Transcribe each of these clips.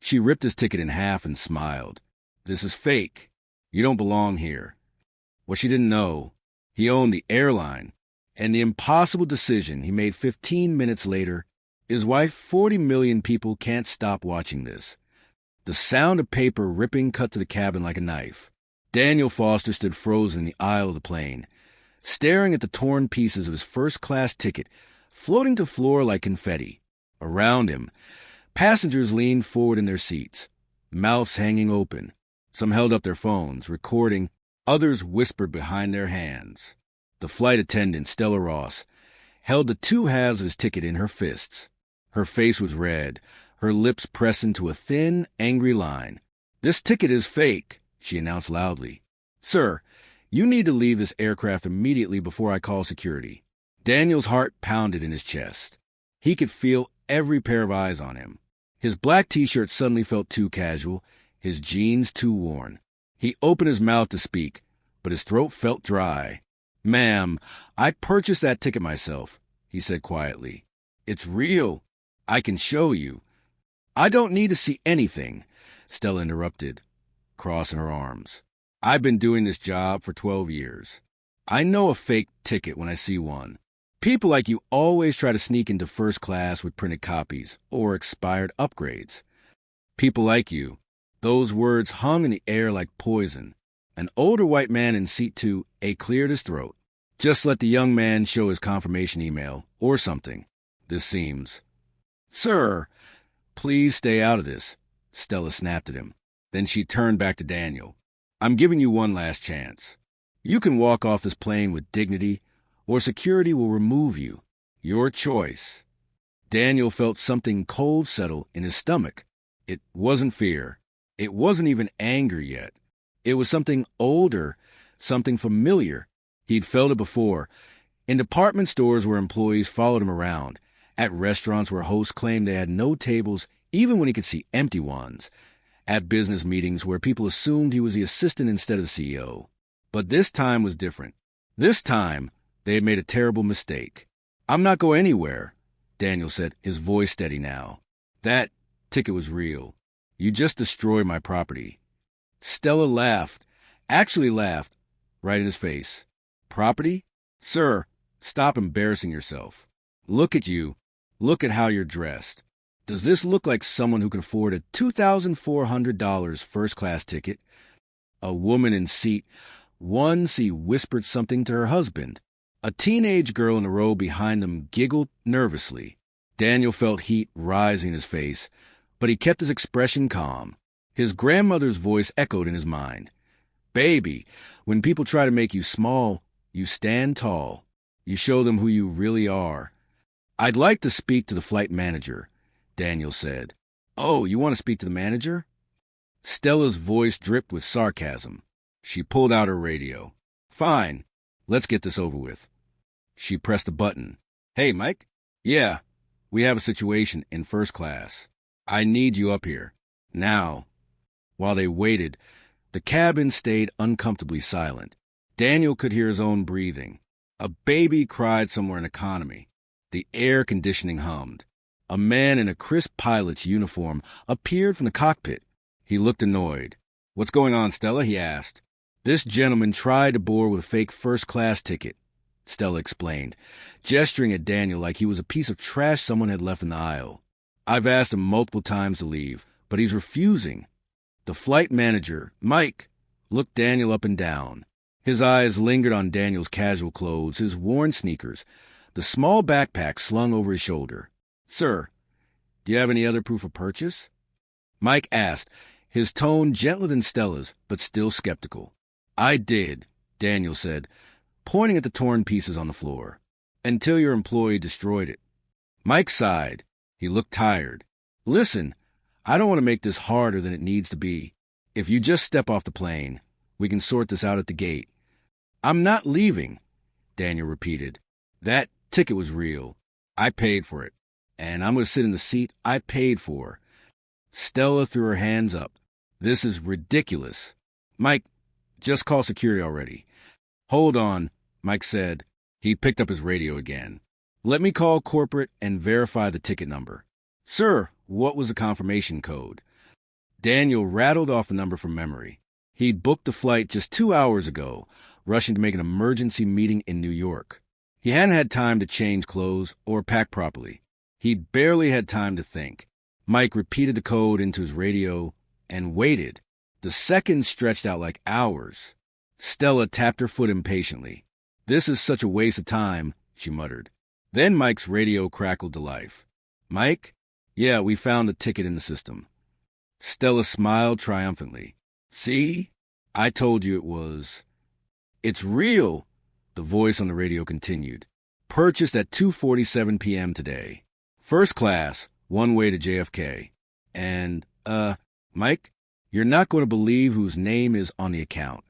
She ripped his ticket in half and smiled. "This is fake. You don't belong here." What she didn't know, he owned the airline, and the impossible decision he made 15 minutes later is why 40 million people can't stop watching this. The sound of paper ripping cut to the cabin like a knife. Daniel Foster stood frozen in the aisle of the plane, staring at the torn pieces of his first-class ticket floating to floor like confetti. Around him, passengers leaned forward in their seats, mouths hanging open. Some held up their phones, recording. Others whispered behind their hands. The flight attendant, Stella Ross, held the two halves of his ticket in her fists. Her face was red, her lips pressed into a thin, angry line. "This ticket is fake," she announced loudly. "Sir, you need to leave this aircraft immediately before I call security." Daniel's heart pounded in his chest. He could feel every pair of eyes on him. His black T-shirt suddenly felt too casual, his jeans too worn. He opened his mouth to speak, but his throat felt dry. "Ma'am, I purchased that ticket myself," he said quietly. "It's real. I can show you." "I don't need to see anything," Stella interrupted, crossing her arms. "I've been doing this job for 12 years. I know a fake ticket when I see one. People like you always try to sneak into first class with printed copies or expired upgrades. People like you." Those words hung in the air like poison. An older white man in seat 2A cleared his throat. "Just let the young man show his confirmation email, or something, this seems." "Sir, please stay out of this," Stella snapped at him. Then she turned back to Daniel. "I'm giving you one last chance. You can walk off this plane with dignity, or security will remove you. Your choice." Daniel felt something cold settle in his stomach. It wasn't fear. It wasn't even anger yet. It was something older, something familiar. He'd felt it before. In department stores where employees followed him around, at restaurants where hosts claimed they had no tables even when he could see empty ones, at business meetings where people assumed he was the assistant instead of the CEO. But this time was different. This time, they had made a terrible mistake. "I'm not going anywhere," Daniel said, his voice steady now. "That ticket was real. You just destroyed my property." Stella laughed, actually laughed, right in his face. "Property? Sir, stop embarrassing yourself. Look at you. Look at how you're dressed. Does this look like someone who can afford a $2,400 first-class ticket?" A woman in seat 1C whispered something to her husband. A teenage girl in the row behind them giggled nervously. Daniel felt heat rising in his face, but he kept his expression calm. His grandmother's voice echoed in his mind. "Baby, when people try to make you small, you stand tall. You show them who you really are." "I'd like to speak to the flight manager," Daniel said. "Oh, you want to speak to the manager?" Stella's voice dripped with sarcasm. She pulled out her radio. "Fine. Let's get this over with." She pressed a button. "Hey, Mike?" "Yeah, we have a situation in first class. I need you up here. Now." While they waited, the cabin stayed uncomfortably silent. Daniel could hear his own breathing. A baby cried somewhere in economy. The air conditioning hummed. A man in a crisp pilot's uniform appeared from the cockpit. He looked annoyed. "What's going on, Stella?" he asked. "This gentleman tried to board with a fake first-class ticket," Stella explained, gesturing at Daniel like he was a piece of trash someone had left in the aisle. "I've asked him multiple times to leave, but he's refusing." The flight manager, Mike, looked Daniel up and down. His eyes lingered on Daniel's casual clothes, his worn sneakers, the small backpack slung over his shoulder. "Sir, do you have any other proof of purchase?" Mike asked, his tone gentler than Stella's, but still skeptical. "I did," Daniel said, pointing at the torn pieces on the floor, "until your employee destroyed it." Mike sighed. He looked tired. "Listen, I don't want to make this harder than it needs to be. If you just step off the plane, we can sort this out at the gate." "I'm not leaving," Daniel repeated. "That ticket was real. I paid for it. And I'm going to sit in the seat I paid for." Stella threw her hands up. "This is ridiculous. Mike, just call security already." "Hold on," Mike said. He picked up his radio again. "Let me call corporate and verify the ticket number." "Sir, what was the confirmation code?" Daniel rattled off a number from memory. He'd booked the flight just 2 hours ago, rushing to make an emergency meeting in New York. He hadn't had time to change clothes or pack properly. He barely had time to think. Mike repeated the code into his radio and waited. The seconds stretched out like hours. Stella tapped her foot impatiently. "This is such a waste of time," she muttered. Then Mike's radio crackled to life. "Mike? Yeah, we found the ticket in the system." Stella smiled triumphantly. "See? I told you it was." "It's real," the voice on the radio continued. "Purchased at 2:47 p.m. today. First class, one way to JFK. And, Mike, you're not going to believe whose name is on the account."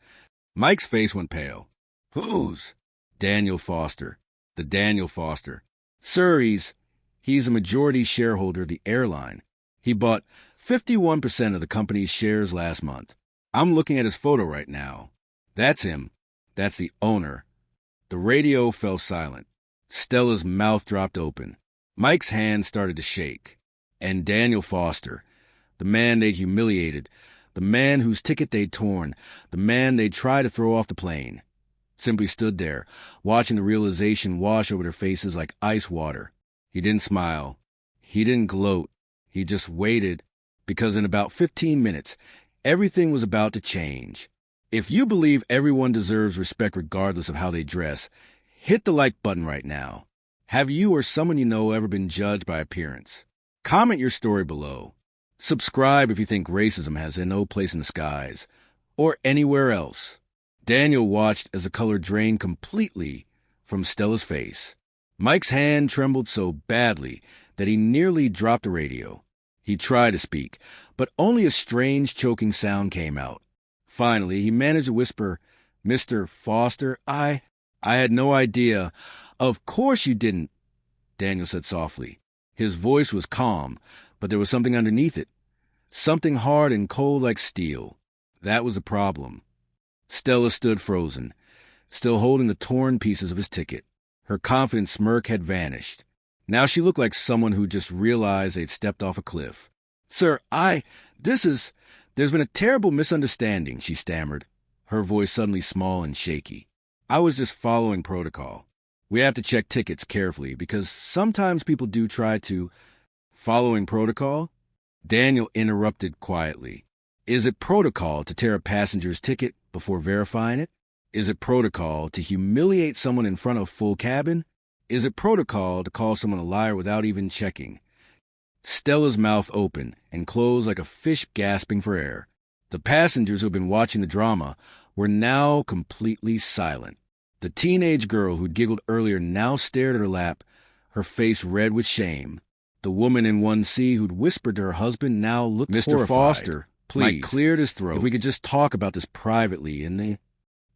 Mike's face went pale. "Whose?" "Daniel Foster. The Daniel Foster. Sir, he's a majority shareholder of the airline. He bought 51% of the company's shares last month. I'm looking at his photo right now. That's him. That's the owner." The radio fell silent. Stella's mouth dropped open. Mike's hand started to shake. And Daniel Foster, the man they'd humiliated, the man whose ticket they'd torn, the man they'd tried to throw off the plane, simply stood there, watching the realization wash over their faces like ice water. He didn't smile. He didn't gloat. He just waited, because in about 15 minutes, everything was about to change. If you believe everyone deserves respect regardless of how they dress, hit the like button right now. Have you or someone you know ever been judged by appearance? Comment your story below. Subscribe if you think racism has no place in the skies, or anywhere else. Daniel watched as the color drained completely from Stella's face. Mike's hand trembled so badly that he nearly dropped the radio. He tried to speak, but only a strange choking sound came out. Finally, he managed to whisper, "Mr. Foster, I had no idea." "Of course you didn't," Daniel said softly. His voice was calm, but there was something underneath it. Something hard and cold like steel. That was the problem. Stella stood frozen, still holding the torn pieces of his ticket. Her confident smirk had vanished. Now she looked like someone who just realized they'd stepped off a cliff. "Sir, there's been a terrible misunderstanding," she stammered, her voice suddenly small and shaky. "I was just following protocol. We have to check tickets carefully because sometimes people do try to—" "Following protocol?" Daniel interrupted quietly. "Is it protocol to tear a passenger's ticket before verifying it? Is it protocol to humiliate someone in front of full cabin? Is it protocol to call someone a liar without even checking?" Stella's mouth opened and closed like a fish gasping for air. The passengers who had been watching the drama were now completely silent. The teenage girl who'd giggled earlier now stared at her lap, her face red with shame. The woman in 1C who'd whispered to her husband now looked "Mr. horrified. Foster, please." Mike cleared his throat. "If we could just talk about this privately in the—"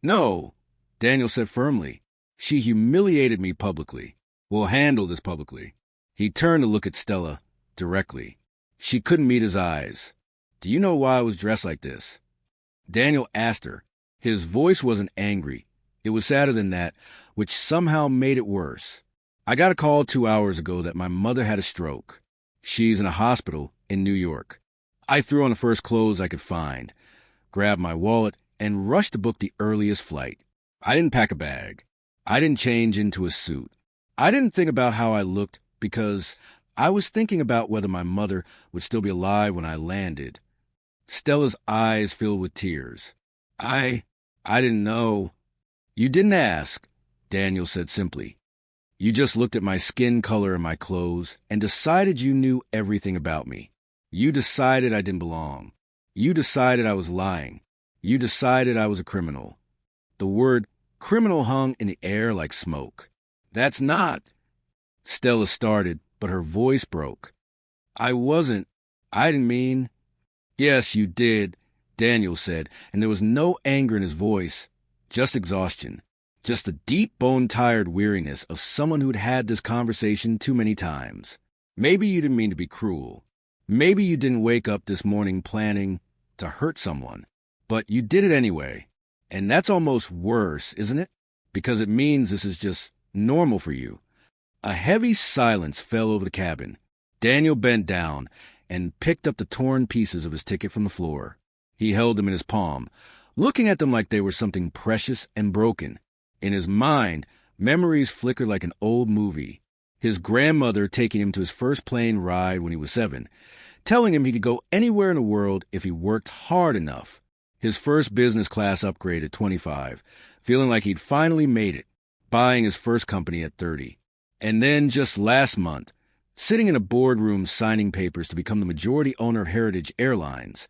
"No," Daniel said firmly. "She humiliated me publicly. We'll handle this publicly." He turned to look at Stella directly. She couldn't meet his eyes. "Do you know why I was dressed like this?" Daniel asked her. His voice wasn't angry. It was sadder than that, which somehow made it worse. "I got a call 2 hours ago that my mother had a stroke. She's in a hospital in New York. I threw on the first clothes I could find, grabbed my wallet, and rushed to book the earliest flight. I didn't pack a bag. I didn't change into a suit. I didn't think about how I looked because I was thinking about whether my mother would still be alive when I landed." Stella's eyes filled with tears. I didn't know." "You didn't ask," Daniel said simply. "You just looked at my skin color and my clothes and decided you knew everything about me. You decided I didn't belong. You decided I was lying. You decided I was a criminal." The word criminal hung in the air like smoke. "That's not—" Stella started, but her voice broke. I didn't mean—" "Yes, you did," Daniel said, and there was no anger in his voice, just exhaustion, just the deep bone-tired weariness of someone who'd had this conversation too many times. "Maybe you didn't mean to be cruel. Maybe you didn't wake up this morning planning to hurt someone, but you did it anyway. And that's almost worse, isn't it? Because it means this is just normal for you." A heavy silence fell over the cabin. Daniel bent down, and picked up the torn pieces of his ticket from the floor. He held them in his palm, looking at them like they were something precious and broken. In his mind, memories flickered like an old movie. His grandmother taking him to his first plane ride when he was 7, telling him he could go anywhere in the world if he worked hard enough. His first business class upgrade at 25, feeling like he'd finally made it, buying his first company at 30. And then just last month, sitting in a boardroom signing papers to become the majority owner of Heritage Airlines,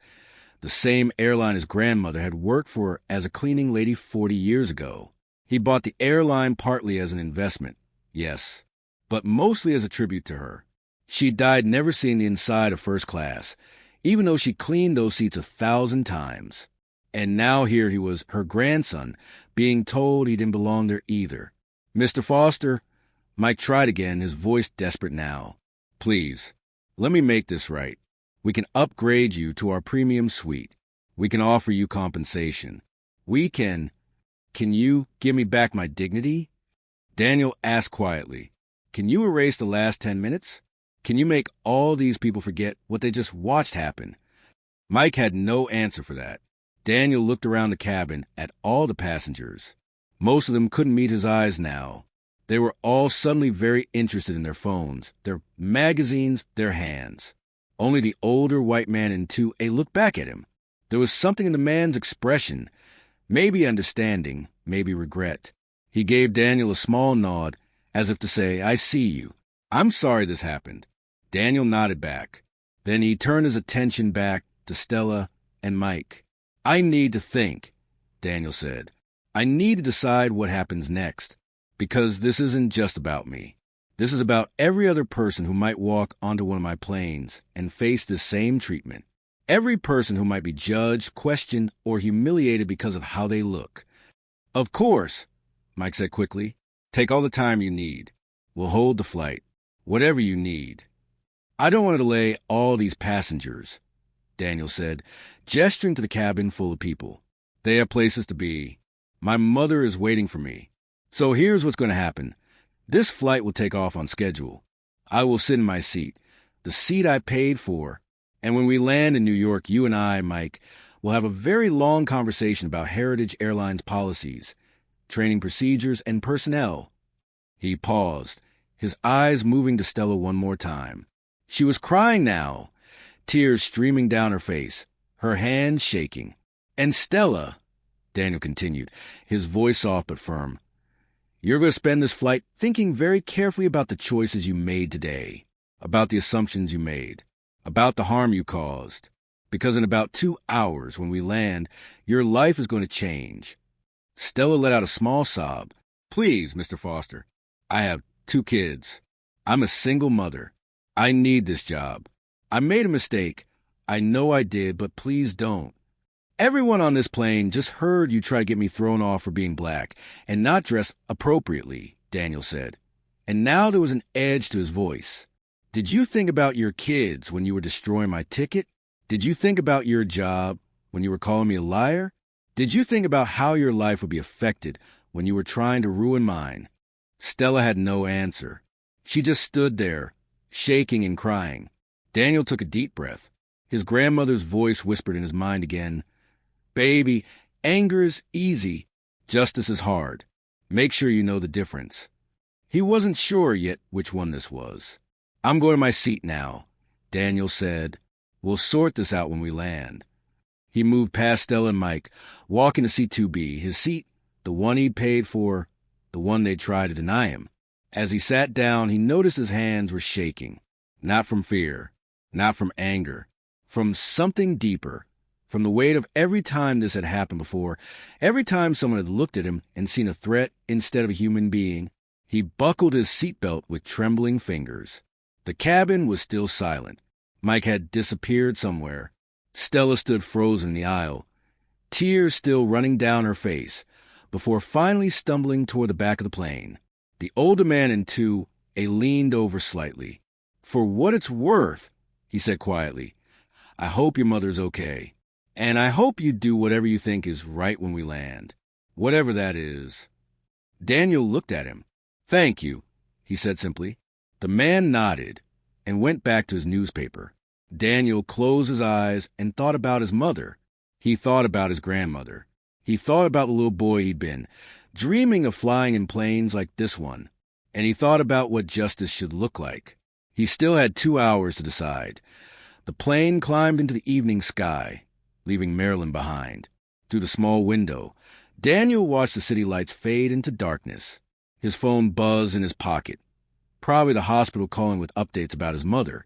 the same airline his grandmother had worked for as a cleaning lady 40 years ago. He bought the airline partly as an investment, yes, but mostly as a tribute to her. She died never seeing the inside of first class, even though she cleaned those seats 1,000 times. And now here he was, her grandson, being told he didn't belong there either. "Mr. Foster," Mike tried again, his voice desperate now. "Please, let me make this right. We can upgrade you to our premium suite. We can offer you compensation. Can you give me back my dignity?" Daniel asked quietly, "Can you erase the last 10 minutes? Can you make all these people forget what they just watched happen?" Mike had no answer for that. Daniel looked around the cabin at all the passengers. Most of them couldn't meet his eyes now. They were all suddenly very interested in their phones, their magazines, their hands. Only the older white man in 2A looked back at him. There was something in the man's expression, maybe understanding, maybe regret. He gave Daniel a small nod, as if to say, "I see you. I'm sorry this happened." Daniel nodded back. Then he turned his attention back to Stella and Mike. "I need to think," Daniel said. "I need to decide what happens next, because this isn't just about me. This is about every other person who might walk onto one of my planes and face this same treatment. Every person who might be judged, questioned, or humiliated because of how they look." "Of course," Mike said quickly. "Take all the time you need. We'll hold the flight. Whatever you need." "I don't want to delay all these passengers," Daniel said, gesturing to the cabin full of people. "They have places to be. My mother is waiting for me. So here's what's going to happen. This flight will take off on schedule. I will sit in my seat, the seat I paid for, and when we land in New York, you and I, Mike, will have a very long conversation about Heritage Airlines policies, training procedures, and personnel." He paused, his eyes moving to Stella one more time. She was crying now, tears streaming down her face, her hands shaking. "And Stella," Daniel continued, his voice soft but firm, "you're going to spend this flight thinking very carefully about the choices you made today, about the assumptions you made, about the harm you caused, because in about 2 hours when we land, your life is going to change." Stella let out a small sob. "Please, Mr. Foster, I have 2 kids. I'm a single mother. I need this job. I made a mistake. I know I did, but please don't. Everyone on this plane just heard you try to get me thrown off for being black and not dress appropriately," Daniel said. And now there was an edge to his voice. "Did you think about your kids when you were destroying my ticket? Did you think about your job when you were calling me a liar? Did you think about how your life would be affected when you were trying to ruin mine?" Stella had no answer. She just stood there, shaking and crying. Daniel took a deep breath. His grandmother's voice whispered in his mind again, "Baby, anger is easy. Justice is hard. Make sure you know the difference." He wasn't sure yet which one this was. "I'm going to my seat now," Daniel said. "We'll sort this out when we land." He moved past Stella and Mike, walking to seat 2B, his seat, the one he'd paid for, the one they'd tried to deny him. As he sat down, he noticed his hands were shaking, not from fear, not from anger, from something deeper, from the weight of every time this had happened before, every time someone had looked at him and seen a threat instead of a human being. He buckled his seatbelt with trembling fingers. The cabin was still silent. Mike had disappeared somewhere. Stella stood frozen in the aisle, tears still running down her face, before finally stumbling toward the back of the plane. The older man in 2A leaned over slightly. "For what it's worth," he said quietly, "I hope your mother's okay. And I hope you do whatever you think is right when we land. Whatever that is." Daniel looked at him. "Thank you," he said simply. The man nodded and went back to his newspaper. Daniel closed his eyes and thought about his mother. He thought about his grandmother. He thought about the little boy he'd been, dreaming of flying in planes like this one. And he thought about what justice should look like. He still had 2 hours to decide. The plane climbed into the evening sky, leaving Maryland behind. Through the small window, Daniel watched the city lights fade into darkness. His phone buzzed in his pocket. Probably the hospital calling with updates about his mother,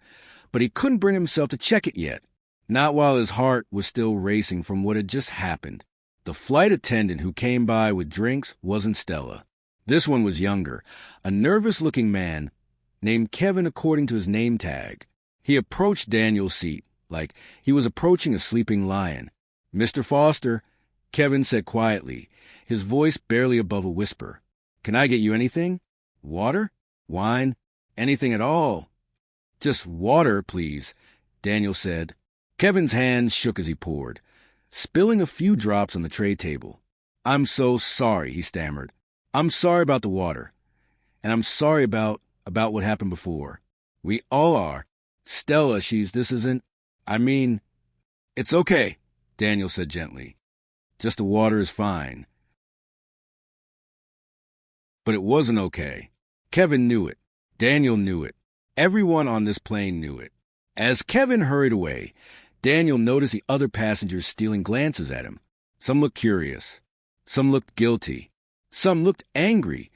but he couldn't bring himself to check it yet. Not while his heart was still racing from what had just happened. The flight attendant who came by with drinks wasn't Stella. This one was younger, a nervous-looking man named Kevin according to his name tag. He approached Daniel's seat like he was approaching a sleeping lion. "Mr. Foster," Kevin said quietly, his voice barely above a whisper. "Can I get you anything? Water? Wine? Anything at all?" "Just water, please," Daniel said. Kevin's hands shook as he poured, spilling a few drops on the tray table. "I'm so sorry," he stammered. "I'm sorry about the water. And I'm sorry about what happened before. We all are. Stella, this isn't... It's okay," Daniel said gently. "Just the water is fine." But it wasn't okay. Kevin knew it. Daniel knew it. Everyone on this plane knew it. As Kevin hurried away, Daniel noticed the other passengers stealing glances at him. Some looked curious. Some looked guilty. Some looked angry,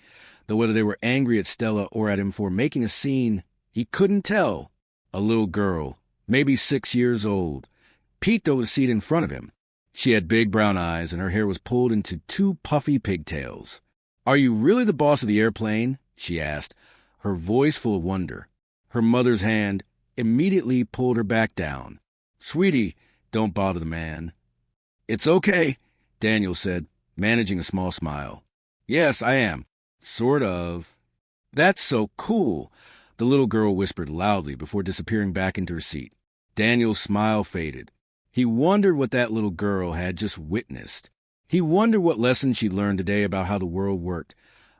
though whether they were angry at Stella or at him for making a scene, he couldn't tell. A little girl, maybe 6 years old, peeked over the seat in front of him. She had big brown eyes, and her hair was pulled into 2 puffy pigtails. "Are you really the boss of the airplane?" she asked, her voice full of wonder. Her mother's hand immediately pulled her back down. "Sweetie, don't bother the man." "It's okay," Daniel said, managing a small smile. "Yes, I am. Sort of." "That's so cool," the little girl whispered loudly before disappearing back into her seat. Daniel's smile faded. He wondered what that little girl had just witnessed. He wondered what lessons she learned today about how the world worked,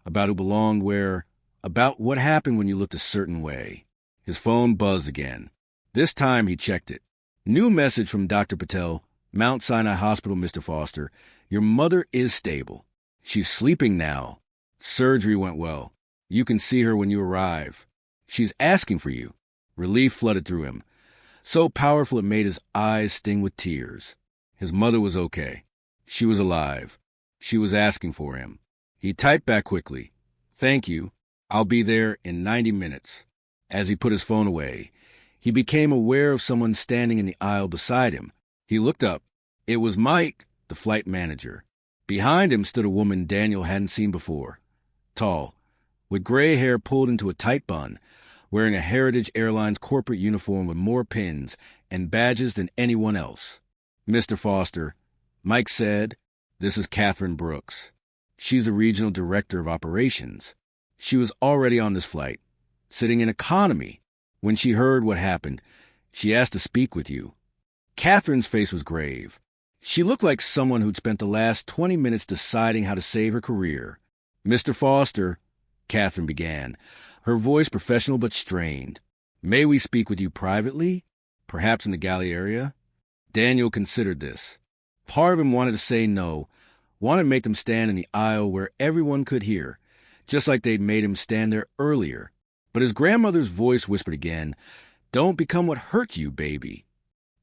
about who belonged where, about what happened when you looked a certain way. His phone buzzed again. This time he checked it. New message from Dr. Patel, Mount Sinai Hospital, Mr. Foster. Your mother is stable. She's sleeping now. Surgery went well. You can see her when you arrive. She's asking for you. Relief flooded through him, so powerful it made his eyes sting with tears. His mother was okay. She was alive. She was asking for him. He typed back quickly. "Thank you. I'll be there in 90 minutes. As he put his phone away, he became aware of someone standing in the aisle beside him. He looked up. It was Mike, the flight manager. Behind him stood a woman Daniel hadn't seen before. Tall, with gray hair pulled into a tight bun, wearing a Heritage Airlines corporate uniform with more pins and badges than anyone else. "Mr. Foster," Mike said, "this is Catherine Brooks. She's the regional director of operations. She was already on this flight, sitting in economy. When she heard what happened, she asked to speak with you." Catherine's face was grave. She looked like someone who'd spent the last 20 minutes deciding how to save her career. "Mr. Foster," Catherine began, her voice professional but strained. "May we speak with you privately? Perhaps in the galley area?" Daniel considered this. Part of him wanted to say no, wanted to make them stand in the aisle where everyone could hear, just like they'd made him stand there earlier. But his grandmother's voice whispered again, "Don't become what hurt you, baby."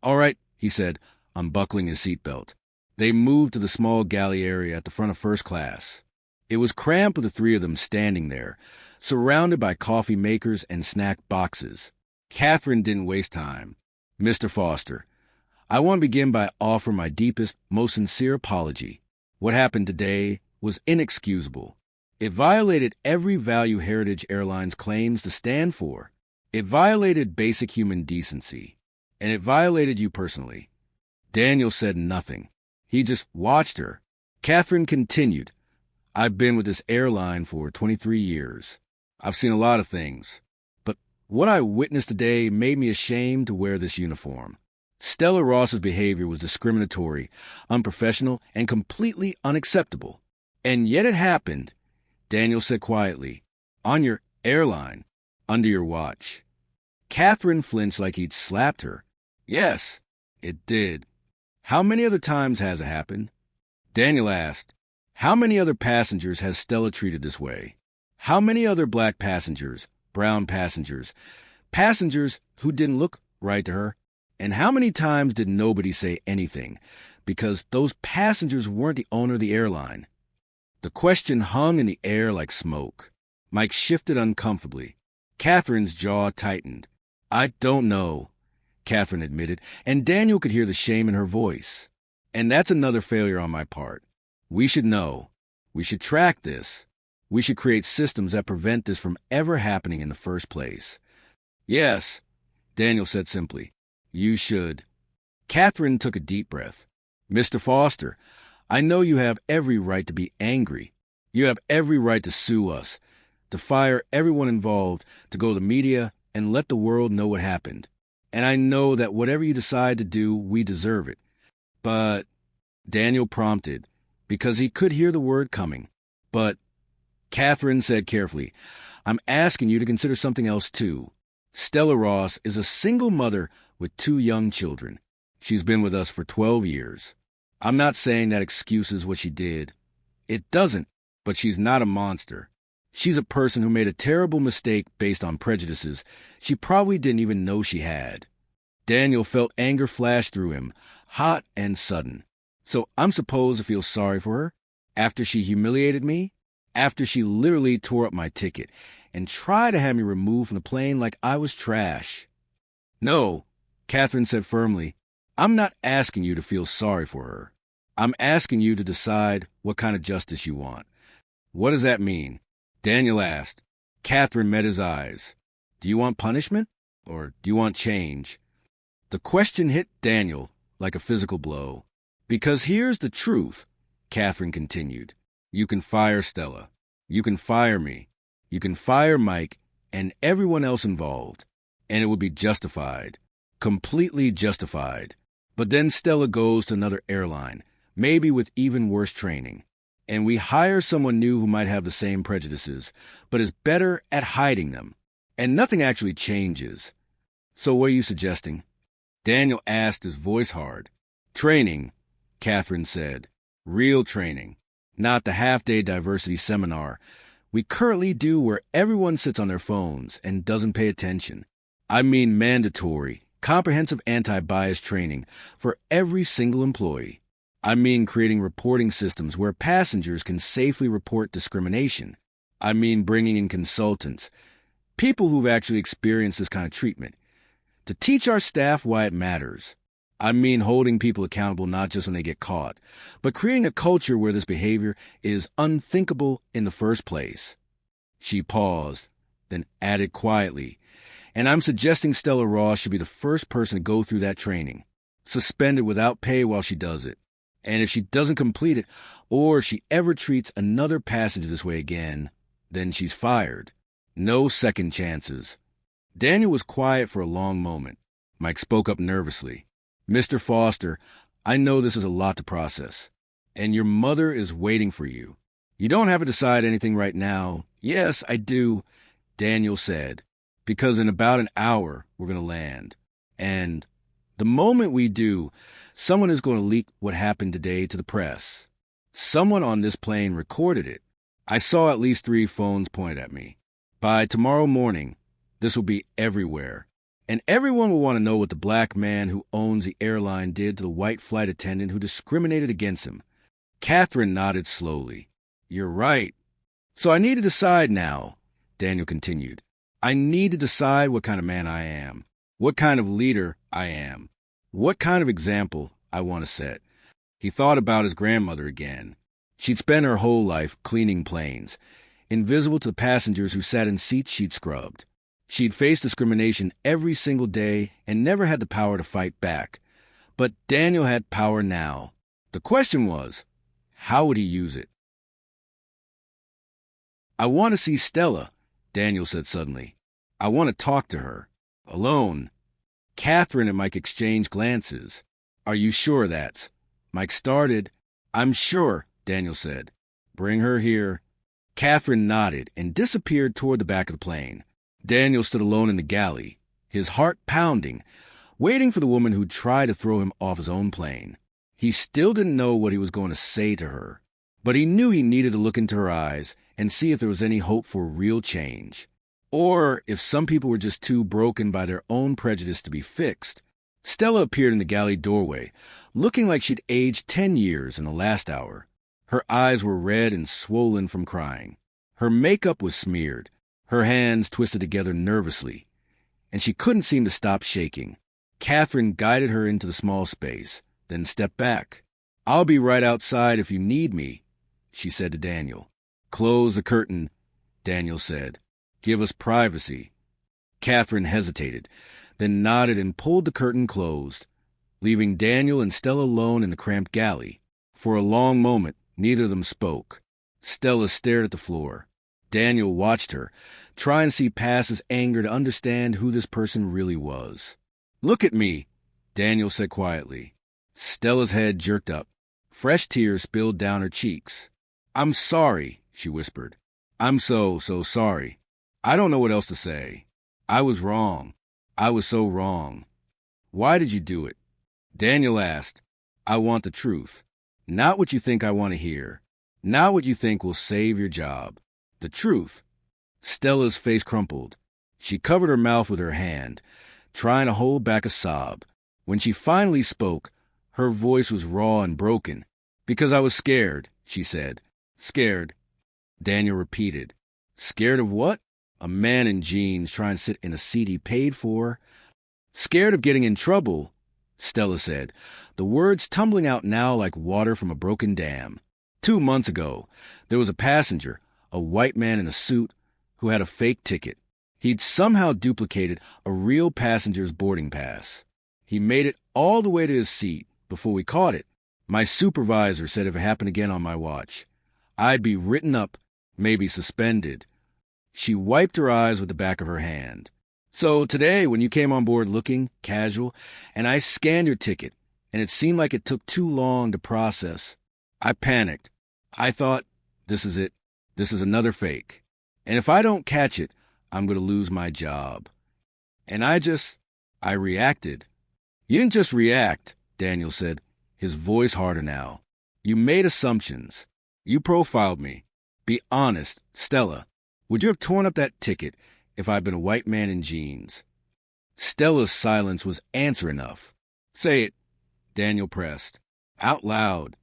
"All right," he said, unbuckling his seatbelt. They moved to the small galley area at the front of first class. It was cramped with the 3 of them standing there, surrounded by coffee makers and snack boxes. Catherine didn't waste time. "Mr. Foster, I want to begin by offering my deepest, most sincere apology. What happened today was inexcusable. It violated every value Heritage Airlines claims to stand for. It violated basic human decency. And it violated you personally." Daniel said nothing. He just watched her. Catherine continued, "I've been with this airline for 23 years. I've seen a lot of things. But what I witnessed today made me ashamed to wear this uniform. Stella Ross's behavior was discriminatory, unprofessional, and completely unacceptable. And yet it happened," Daniel said quietly, "on your airline, under your watch." Catherine flinched like he'd slapped her. Yes, it did. How many other times has it happened? Daniel asked. How many other passengers has Stella treated this way? How many other black passengers, brown passengers, passengers who didn't look right to her? And how many times did nobody say anything? Because those passengers weren't the owner of the airline. The question hung in the air like smoke. Mike shifted uncomfortably. Catherine's jaw tightened. I don't know, Catherine admitted, and Daniel could hear the shame in her voice. And that's another failure on my part. We should know. We should track this. We should create systems that prevent this from ever happening in the first place. Yes, Daniel said simply. You should. Catherine took a deep breath. Mr. Foster, I know you have every right to be angry. You have every right to sue us, to fire everyone involved, to go to the media and let the world know what happened. And I know that whatever you decide to do, we deserve it. But, Daniel prompted, because he could hear the word coming. But, Catherine said carefully, I'm asking you to consider something else too. Stella Ross is a single mother with 2 young children. She's been with us for 12 years. I'm not saying that excuses what she did. It doesn't, but she's not a monster. She's a person who made a terrible mistake based on prejudices she probably didn't even know she had. Daniel felt anger flash through him, hot and sudden. So I'm supposed to feel sorry for her? After she humiliated me? After she literally tore up my ticket and tried to have me removed from the plane like I was trash? No, Catherine said firmly. I'm not asking you to feel sorry for her. I'm asking you to decide what kind of justice you want. What does that mean? Daniel asked. Catherine met his eyes. Do you want punishment or do you want change? The question hit Daniel like a physical blow. Because here's the truth, Catherine continued. You can fire Stella. You can fire me. You can fire Mike and everyone else involved. And it would be justified. Completely justified. But then Stella goes to another airline, maybe with even worse training. And we hire someone new who might have the same prejudices, but is better at hiding them. And nothing actually changes. So what are you suggesting? Daniel asked, his voice hard. Training, Catherine said. Real training. Not the half-day diversity seminar we currently do where everyone sits on their phones and doesn't pay attention. I mean mandatory, comprehensive anti-bias training for every single employee. I mean creating reporting systems where passengers can safely report discrimination. I mean bringing in consultants, people who've actually experienced this kind of treatment, to teach our staff why it matters. I mean holding people accountable not just when they get caught, but creating a culture where this behavior is unthinkable in the first place. She paused, then added quietly, and I'm suggesting Stella Ross should be the first person to go through that training, suspended without pay while she does it. And if she doesn't complete it, or if she ever treats another passenger this way again, then she's fired. No second chances. Daniel was quiet for a long moment. Mike spoke up nervously. Mr. Foster, I know this is a lot to process, and your mother is waiting for you. You don't have to decide anything right now. Yes, I do, Daniel said, because in about an hour we're going to land. And the moment we do, someone is going to leak what happened today to the press. Someone on this plane recorded it. I saw at least 3 phones pointed at me. By tomorrow morning, this will be everywhere. And everyone will want to know what the black man who owns the airline did to the white flight attendant who discriminated against him. Catherine nodded slowly. You're right. So I need to decide now, Daniel continued. I need to decide what kind of man I am, what kind of leader I am, what kind of example I want to set. He thought about his grandmother again. She'd spent her whole life cleaning planes, invisible to the passengers who sat in seats she'd scrubbed. She'd faced discrimination every single day and never had the power to fight back. But Daniel had power now. The question was, how would he use it? I want to see Stella, Daniel said suddenly. I want to talk to her. Alone. Catherine and Mike exchanged glances. Are you sure that's? Mike started. I'm sure, Daniel said. Bring her here. Catherine nodded and disappeared toward the back of the plane. Daniel stood alone in the galley, his heart pounding, waiting for the woman who'd try to throw him off his own plane. He still didn't know what he was going to say to her, but he knew he needed to look into her eyes and see if there was any hope for real change, or if some people were just too broken by their own prejudice to be fixed. Stella appeared in the galley doorway, looking like she'd aged 10 years in the last hour. Her eyes were red and swollen from crying. Her makeup was smeared, her hands twisted together nervously, and she couldn't seem to stop shaking. Catherine guided her into the small space, then stepped back. "I'll be right outside if you need me," she said to Daniel. "Close the curtain," Daniel said. "Give us privacy." Catherine hesitated, then nodded and pulled the curtain closed, leaving Daniel and Stella alone in the cramped galley. For a long moment, neither of them spoke. Stella stared at the floor. Daniel watched her, trying to see past his anger to understand who this person really was. "Look at me," Daniel said quietly. Stella's head jerked up. Fresh tears spilled down her cheeks. "I'm sorry," she whispered. "I'm so sorry. I don't know what else to say. I was wrong. I was so wrong." "Why did you do it?" Daniel asked. "I want the truth. Not what you think I want to hear. Not what you think will save your job. The truth." Stella's face crumpled. She covered her mouth with her hand, trying to hold back a sob. When she finally spoke, her voice was raw and broken. "Because I was scared," she said. "Scared," Daniel repeated. "Scared of what?" "A man in jeans trying to sit in a seat he paid for." "Scared of getting in trouble," Stella said, the words tumbling out now like water from a broken dam. 2 months ago, there was a passenger, a white man in a suit, who had a fake ticket. He'd somehow duplicated a real passenger's boarding pass. He made it all the way to his seat before we caught it. My supervisor said if it happened again on my watch, I'd be written up, maybe suspended. She wiped her eyes with the back of her hand. "So today, when you came on board looking casual, and I scanned your ticket, and it seemed like it took too long to process, I panicked. I thought, this is it. This is another fake. And if I don't catch it, I'm going to lose my job. And I reacted." "You didn't just react," Daniel said, his voice harder now. "You made assumptions. You profiled me. Be honest, Stella. Would you have torn up that ticket if I'd been a white man in jeans?" Stella's silence was answer enough. "Say it," Daniel pressed. "Out loud."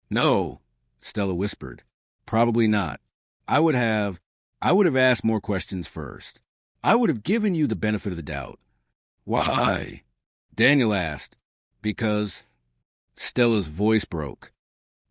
"No," Stella whispered. "Probably not. I would have asked more questions first. I would have given you the benefit of the doubt." "Why?" Daniel asked. "Because," Stella's voice broke.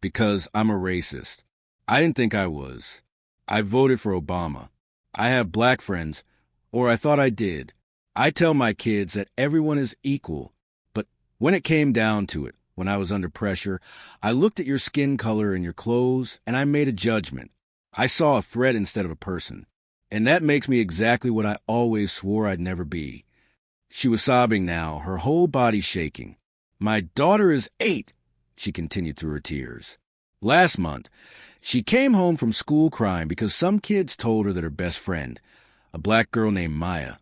"Because I'm a racist. I didn't think I was. I voted for Obama. I have black friends, or I thought I did. I tell my kids that everyone is equal, but when it came down to it, when I was under pressure, I looked at your skin color and your clothes, and I made a judgment. I saw a threat instead of a person. And that makes me exactly what I always swore I'd never be." She was sobbing now, her whole body shaking. "My daughter is 8, she continued through her tears. "Last month, she came home from school crying because some kids told her that her best friend, a black girl named Maya,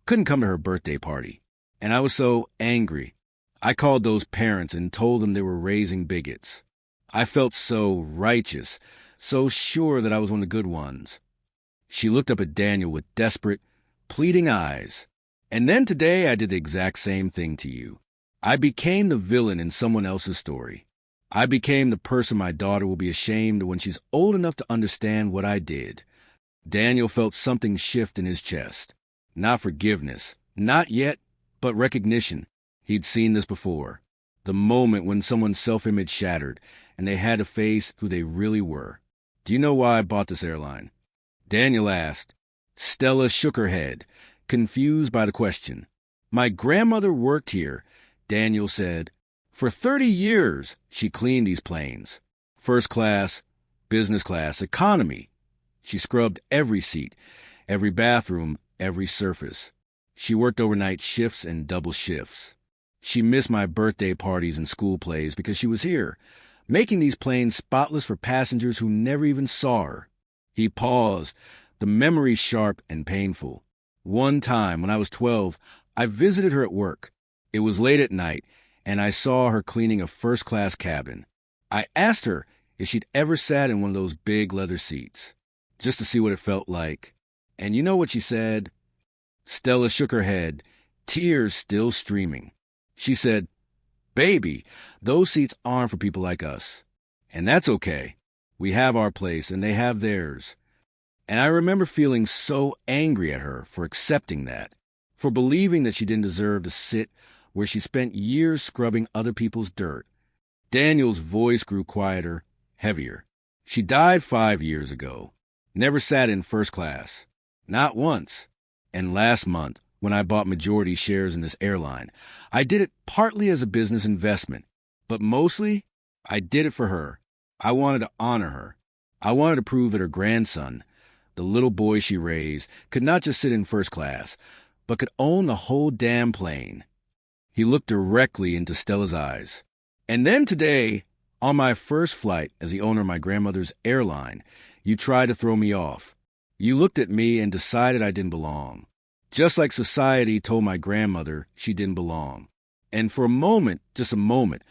couldn't come to her birthday party. And I was so angry. I called those parents and told them they were raising bigots. I felt so righteous, so sure that I was one of the good ones." She looked up at Daniel with desperate, pleading eyes. "And then today I did the exact same thing to you. I became the villain in someone else's story. I became the person my daughter will be ashamed of when she's old enough to understand what I did." Daniel felt something shift in his chest. Not forgiveness, not yet, but recognition. He'd seen this before. The moment when someone's self-image shattered and they had to face who they really were. "Do you know why I bought this airline?" Daniel asked. Stella shook her head, confused by the question. "My grandmother worked here," Daniel said. "For 30 years, she cleaned these planes. First class, business class, economy. She scrubbed every seat, every bathroom, every surface. She worked overnight shifts and double shifts. She missed my birthday parties and school plays because she was here, making these planes spotless for passengers who never even saw her." He paused, the memory sharp and painful. "One time, when I was 12, I visited her at work. It was late at night, and I saw her cleaning a first-class cabin. I asked her if she'd ever sat in one of those big leather seats, just to see what it felt like. And you know what she said? Stella shook her head, tears still streaming. She said, "Baby, those seats aren't for people like us. And that's okay. We have our place, and they have theirs." And I remember feeling so angry at her for accepting that, for believing that she didn't deserve to sit where she spent years scrubbing other people's dirt. Daniel's voice grew quieter, heavier. She died 5 years ago. Never sat in first class. Not once. And last month, when I bought majority shares in this airline, I did it partly as a business investment, but mostly, I did it for her. I wanted to honor her. I wanted to prove that her grandson, the little boy she raised, could not just sit in first class, but could own the whole damn plane. He looked directly into Stella's eyes. "And then today, on my first flight as the owner of my grandmother's airline, you tried to throw me off. You looked at me and decided I didn't belong. Just like society told my grandmother she didn't belong. And for a moment, just a moment,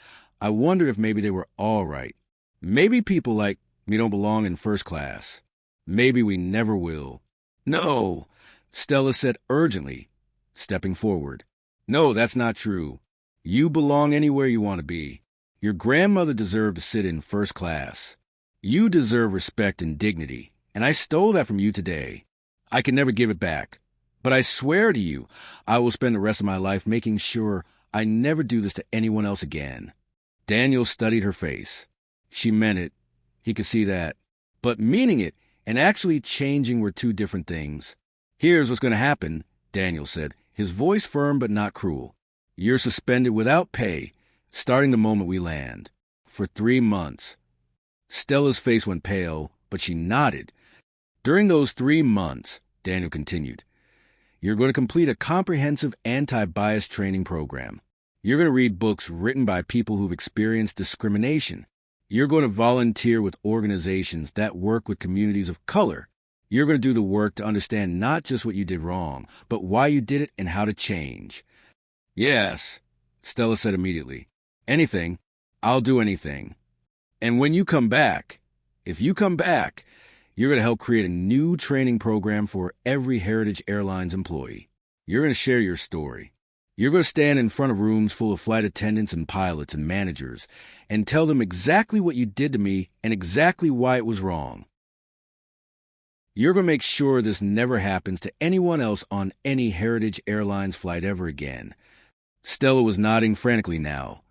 I wondered if maybe they were all right. Maybe people like me don't belong in first class. Maybe we never will." "No," Stella said urgently, stepping forward. "No, that's not true. You belong anywhere you want to be. Your grandmother deserved to sit in first class. You deserve respect and dignity, and I stole that from you today. I can never give it back. But I swear to you, I will spend the rest of my life making sure I never do this to anyone else again." Daniel studied her face. She meant it. He could see that. But meaning it and actually changing were two different things. "Here's what's going to happen," Daniel said, his voice firm but not cruel. "You're suspended without pay, starting the moment we land. For 3 months. Stella's face went pale, but she nodded. "During those 3 months," Daniel continued, "you're going to complete a comprehensive anti-bias training program. You're going to read books written by people who've experienced discrimination. You're going to volunteer with organizations that work with communities of color. You're going to do the work to understand not just what you did wrong, but why you did it and how to change." "Yes," Stella said immediately. "Anything. I'll do anything. And when you come back, if you come back, you're going to help create a new training program for every Heritage Airlines employee. You're going to share your story. You're going to stand in front of rooms full of flight attendants and pilots and managers and tell them exactly what you did to me and exactly why it was wrong. You're going to make sure this never happens to anyone else on any Heritage Airlines flight ever again." Stella was nodding frantically now,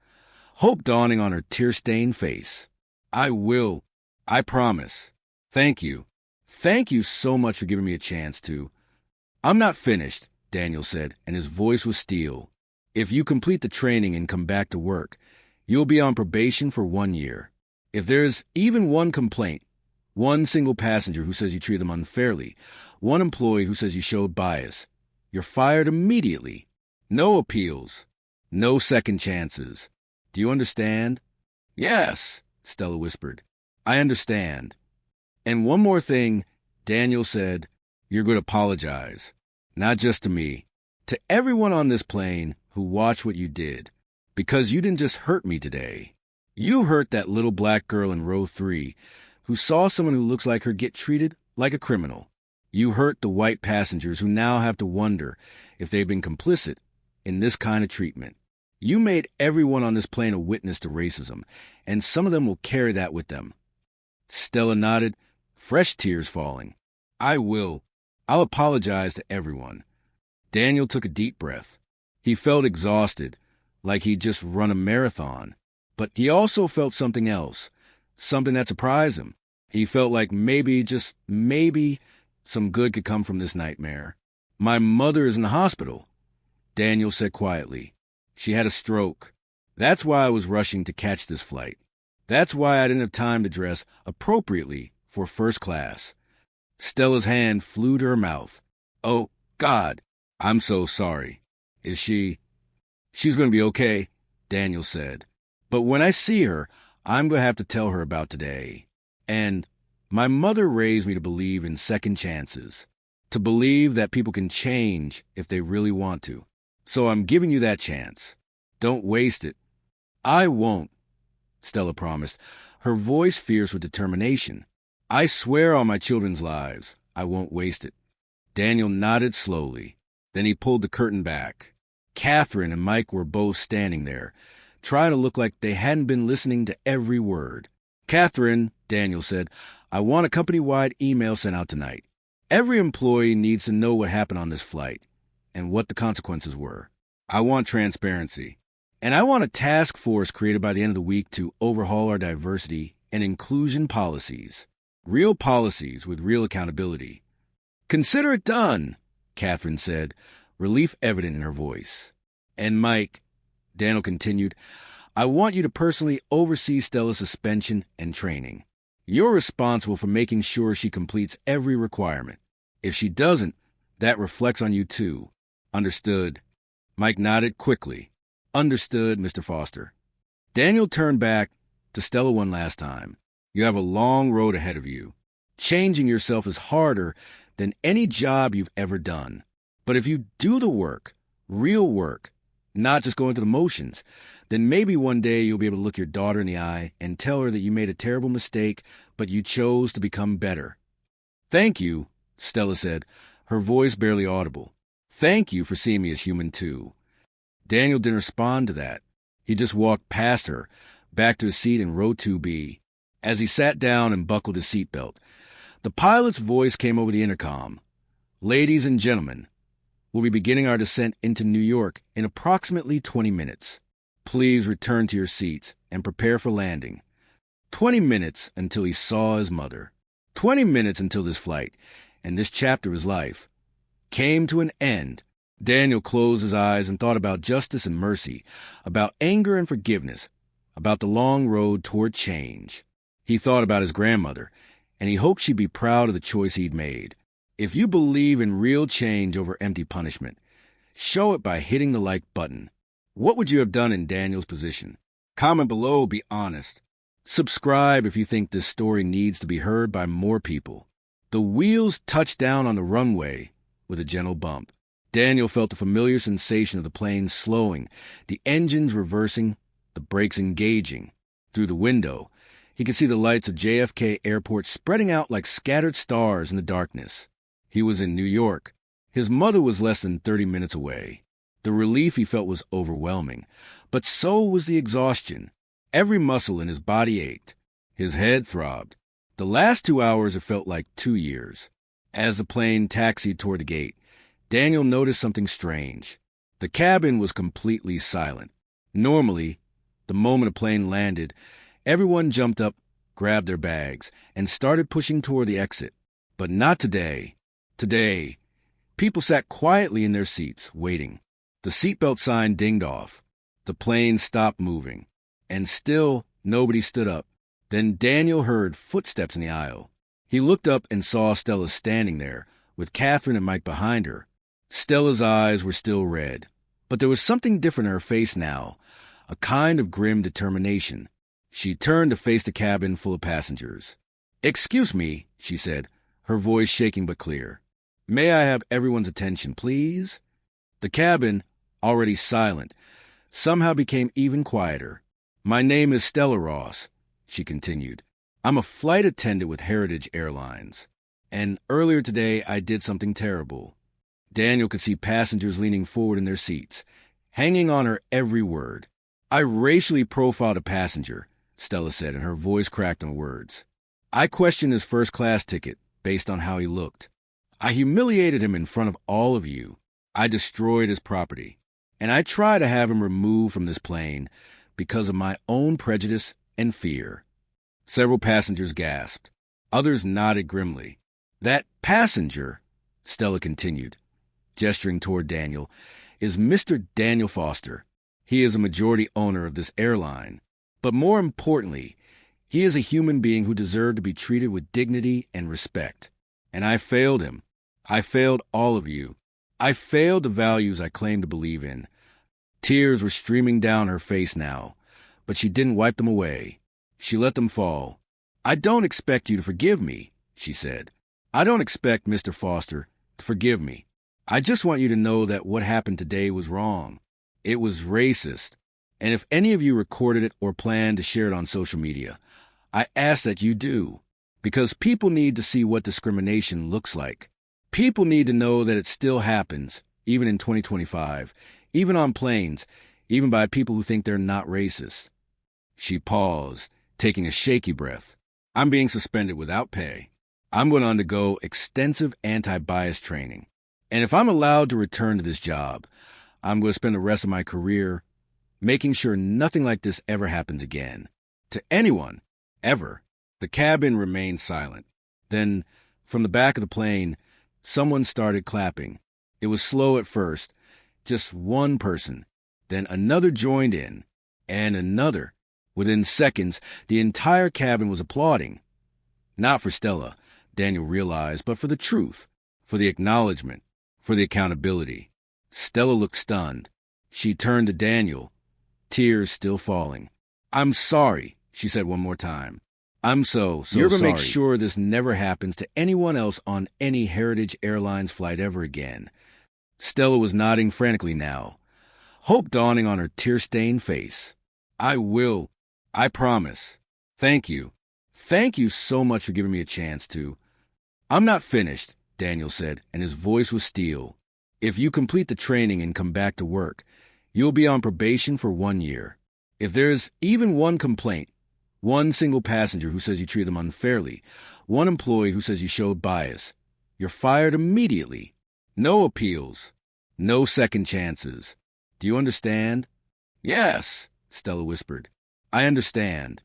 hope dawning on her tear-stained face. "I will. I promise. Thank you. Thank you so much for giving me a chance to." "I'm not finished," Daniel said, and his voice was steel. "If you complete the training and come back to work, you'll be on probation for 1 year. If there's even one complaint, one single passenger who says you treat them unfairly, one employee who says you showed bias, you're fired immediately. No appeals. No second chances. Do you understand?" "Yes," Stella whispered. "I understand. And one more thing," Daniel said, "you're going to apologize. Not just to me. To everyone on this plane who watched what you did. Because you didn't just hurt me today. You hurt that little black girl in row 3 who saw someone who looks like her get treated like a criminal. You hurt the white passengers who now have to wonder if they've been complicit in this kind of treatment. You made everyone on this plane a witness to racism, and some of them will carry that with them." Stella nodded, fresh tears falling. "I will. I'll apologize to everyone." Daniel took a deep breath. He felt exhausted, like he'd just run a marathon. But he also felt something else, something that surprised him. He felt like maybe, just maybe, some good could come from this nightmare. "My mother is in the hospital," Daniel said quietly. "She had a stroke. That's why I was rushing to catch this flight. That's why I didn't have time to dress appropriately for first class." Stella's hand flew to her mouth. "Oh, God, I'm so sorry. Is she—" "She's going to be okay," Daniel said. "But when I see her, I'm going to have to tell her about today. And my mother raised me to believe in second chances, to believe that people can change if they really want to. So I'm giving you that chance. Don't waste it. I won't, Stella promised, her voice fierce with determination. I swear on my children's lives, I won't waste it. Daniel nodded slowly. Then he pulled the curtain back. Catherine and Mike were both standing there, trying to look like they hadn't been listening to every word. Catherine, Daniel said, I want a company-wide email sent out tonight. Every employee needs to know what happened on this flight and what the consequences were. I want transparency. And I want a task force created by the end of the week to overhaul our diversity and inclusion policies. Real policies with real accountability. Consider it done, Catherine said, relief evident in her voice. And Mike, Daniel continued, I want you to personally oversee Stella's suspension and training. You're responsible for making sure she completes every requirement. If she doesn't, that reflects on you too. Understood. Mike nodded quickly. Understood, Mr. Foster. Daniel turned back to Stella one last time. You have a long road ahead of you. Changing yourself is harder than any job you've ever done. But if you do the work, real work, not just going through the motions, then maybe one day you'll be able to look your daughter in the eye and tell her that you made a terrible mistake, but you chose to become better. Thank you, Stella said, her voice barely audible. Thank you for seeing me as human too. Daniel didn't respond to that. He just walked past her, back to his seat in row 2B. As he sat down and buckled his seatbelt, the pilot's voice came over the intercom. Ladies and gentlemen, we'll be beginning our descent into New York in approximately 20 minutes. Please return to your seats and prepare for landing. 20 minutes until he saw his mother. 20 minutes until this flight, and this chapter of his life, came to an end. Daniel closed his eyes and thought about justice and mercy, about anger and forgiveness, about the long road toward change. He thought about his grandmother, and he hoped she'd be proud of the choice he'd made. If you believe in real change over empty punishment, show it by hitting the like button. What would you have done in Daniel's position? Comment below, be honest. Subscribe if you think this story needs to be heard by more people. The wheels touched down on the runway with a gentle bump. Daniel felt the familiar sensation of the plane slowing, the engines reversing, the brakes engaging. Through the window, he could see the lights of JFK Airport spreading out like scattered stars in the darkness. He was in New York. His mother was less than 30 minutes away. The relief he felt was overwhelming, but so was the exhaustion. Every muscle in his body ached. His head throbbed. The last 2 hours it felt like 2 years. As the plane taxied toward the gate, Daniel noticed something strange. The cabin was completely silent. Normally, the moment a plane landed, everyone jumped up, grabbed their bags, and started pushing toward the exit. But not today. Today, people sat quietly in their seats, waiting. The seatbelt sign dinged off. The plane stopped moving. And still, nobody stood up. Then Daniel heard footsteps in the aisle. He looked up and saw Stella standing there, with Catherine and Mike behind her. Stella's eyes were still red, but there was something different in her face now, a kind of grim determination. She turned to face the cabin full of passengers. "Excuse me," she said, her voice shaking but clear. "May I have everyone's attention, please?" The cabin, already silent, somehow became even quieter. "My name is Stella Ross," she continued. "I'm a flight attendant with Heritage Airlines. And earlier today I did something terrible." Daniel could see passengers leaning forward in their seats, hanging on her every word. "I racially profiled a passenger," Stella said, and her voice cracked on words. "I questioned his first-class ticket based on how he looked. I humiliated him in front of all of you. I destroyed his property. And I tried to have him removed from this plane because of my own prejudice and fear." Several passengers gasped. Others nodded grimly. "That passenger," Stella continued, gesturing toward Daniel, "is Mr. Daniel Foster. He is a majority owner of this airline. But more importantly, he is a human being who deserved to be treated with dignity and respect. And I failed him. I failed all of you. I failed the values I claimed to believe in." Tears were streaming down her face now, but she didn't wipe them away. She let them fall. "I don't expect you to forgive me," she said. "I don't expect Mr. Foster to forgive me. I just want you to know that what happened today was wrong. It was racist. And if any of you recorded it or plan to share it on social media, I ask that you do, because people need to see what discrimination looks like. People need to know that it still happens, even in 2025, even on planes, even by people who think they're not racist. She paused, taking a shaky breath. I'm being suspended without pay. I'm going to undergo extensive anti-bias training. And if I'm allowed to return to this job, I'm going to spend the rest of my career making sure nothing like this ever happens again. To anyone, ever. The cabin remained silent. Then, from the back of the plane, someone started clapping. It was slow at first, just one person. Then another joined in, and another. Within seconds, the entire cabin was applauding. Not for Stella, Daniel realized, but for the truth, for the acknowledgement, for the accountability. Stella looked stunned. She turned to Daniel, tears still falling. I'm sorry, she said one more time. I'm so You're going to make sure this never happens to anyone else on any Heritage Airlines flight ever again. Stella was nodding frantically now, hope dawning on her tear-stained face. I will. I promise. Thank you. Thank you so much for giving me a chance to. I'm not finished, Daniel said, and his voice was steel. If you complete the training and come back to work, you'll be on probation for 1 year. If there's even one complaint, one single passenger who says you treat them unfairly, one employee who says you showed bias, you're fired immediately. No appeals. No second chances. Do you understand? Yes, Stella whispered. I understand.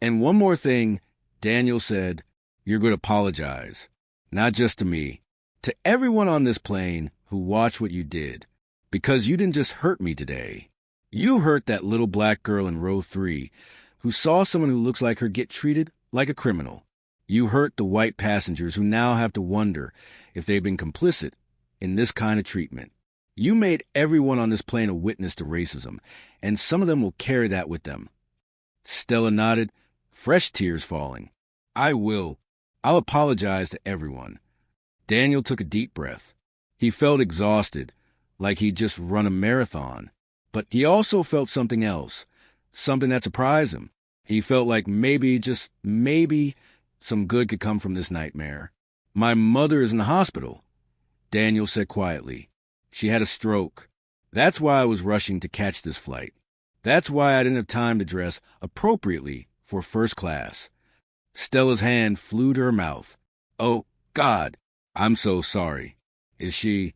And one more thing, Daniel said, you're going to apologize. Not just to me, to everyone on this plane who watched what you did. Because you didn't just hurt me today. You hurt that little black girl in row 3 who saw someone who looks like her get treated like a criminal. You hurt the white passengers who now have to wonder if they've been complicit in this kind of treatment. You made everyone on this plane a witness to racism, and some of them will carry that with them. Stella nodded, fresh tears falling. I will. I'll apologize to everyone. Daniel took a deep breath. He felt exhausted, like he'd just run a marathon. But he also felt something else, something that surprised him. He felt like maybe, just maybe, some good could come from this nightmare. My mother is in the hospital, Daniel said quietly. She had a stroke. That's why I was rushing to catch this flight. That's why I didn't have time to dress appropriately for first class. Stella's hand flew to her mouth. Oh, God, I'm so sorry. Is she?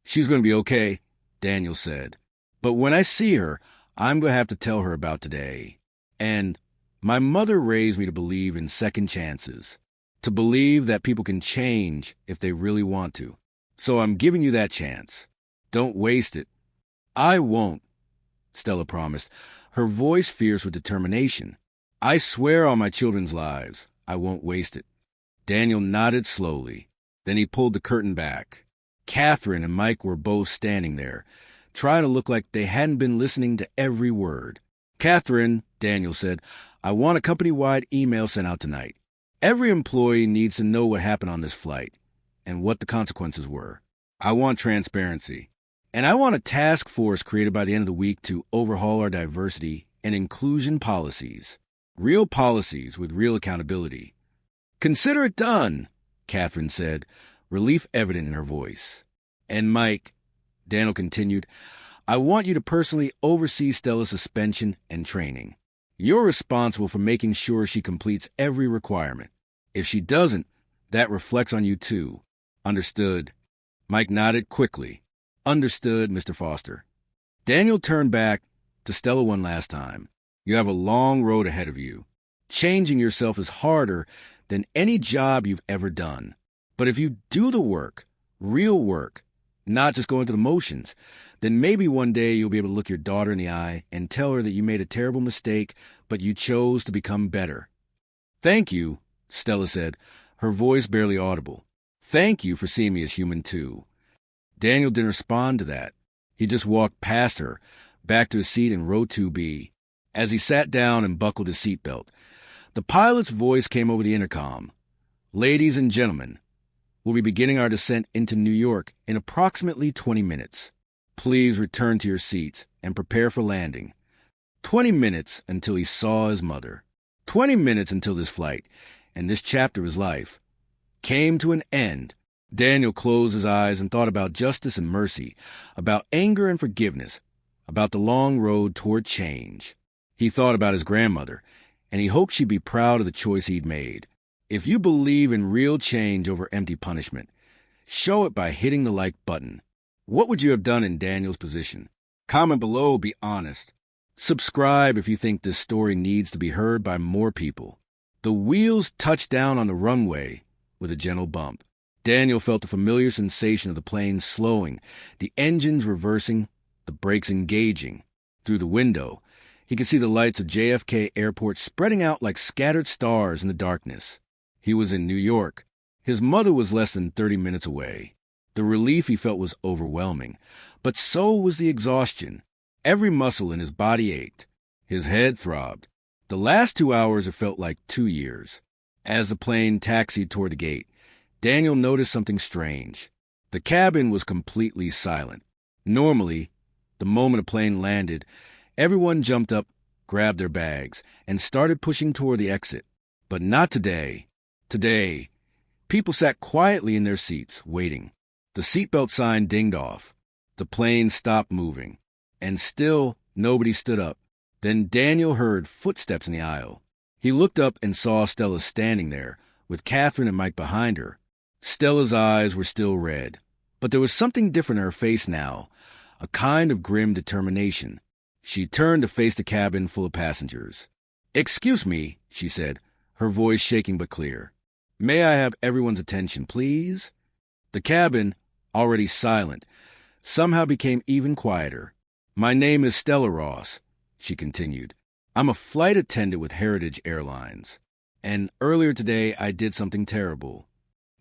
She's going to be okay, Daniel said. But when I see her, I'm going to have to tell her about today. And my mother raised me to believe in second chances, to believe that people can change if they really want to. So I'm giving you that chance. Don't waste it. I won't, Stella promised, her voice fierce with determination. I swear on my children's lives, I won't waste it. Daniel nodded slowly. Then he pulled the curtain back. Catherine and Mike were both standing there, trying to look like they hadn't been listening to every word. Catherine, Daniel said, I want a company-wide email sent out tonight. Every employee needs to know what happened on this flight and what the consequences were. I want transparency. And I want a task force created by the end of the week to overhaul our diversity and inclusion policies. Real policies with real accountability. Consider it done, Catherine said, relief evident in her voice. And Mike, Daniel continued, I want you to personally oversee Stella's suspension and training. You're responsible for making sure she completes every requirement. If she doesn't, that reflects on you too. Understood. Mike nodded quickly. Understood, Mr. Foster. Daniel turned back to Stella one last time. You have a long road ahead of you. Changing yourself is harder than any job you've ever done. But if you do the work, real work, not just going through the motions, then maybe one day you'll be able to look your daughter in the eye and tell her that you made a terrible mistake, but you chose to become better. Thank you, Stella said, her voice barely audible. Thank you for seeing me as human too. Daniel didn't respond to that. He just walked past her, back to his seat in row 2B. As he sat down and buckled his seatbelt, the pilot's voice came over the intercom. Ladies and gentlemen, we'll be beginning our descent into New York in approximately 20 minutes. Please return to your seats and prepare for landing. 20 minutes until he saw his mother. 20 minutes until this flight, and this chapter of his life, came to an end. Daniel closed his eyes and thought about justice and mercy, about anger and forgiveness, about the long road toward change. He thought about his grandmother, and he hoped she'd be proud of the choice he'd made. If you believe in real change over empty punishment, show it by hitting the like button. What would you have done in Daniel's position? Comment below, be honest. Subscribe if you think this story needs to be heard by more people. The wheels touched down on the runway with a gentle bump. Daniel felt the familiar sensation of the plane slowing, the engines reversing, the brakes engaging. Through the window, he could see the lights of JFK Airport spreading out like scattered stars in the darkness. He was in New York. His mother was less than 30 minutes away. The relief he felt was overwhelming, but so was the exhaustion. Every muscle in his body ached. His head throbbed. The last 2 hours had felt like 2 years. As the plane taxied toward the gate, Daniel noticed something strange. The cabin was completely silent. Normally, the moment a plane landed, everyone jumped up, grabbed their bags, and started pushing toward the exit. But not today. Today, people sat quietly in their seats, waiting. The seatbelt sign dinged off. The plane stopped moving. And still, nobody stood up. Then Daniel heard footsteps in the aisle. He looked up and saw Stella standing there, with Catherine and Mike behind her. Stella's eyes were still red, but there was something different in her face now, a kind of grim determination. She turned to face the cabin full of passengers. "Excuse me," she said, her voice shaking but clear. "May I have everyone's attention, please?" The cabin, already silent, somehow became even quieter. "My name is Stella Ross," she continued. "I'm a flight attendant with Heritage Airlines. And earlier today I did something terrible."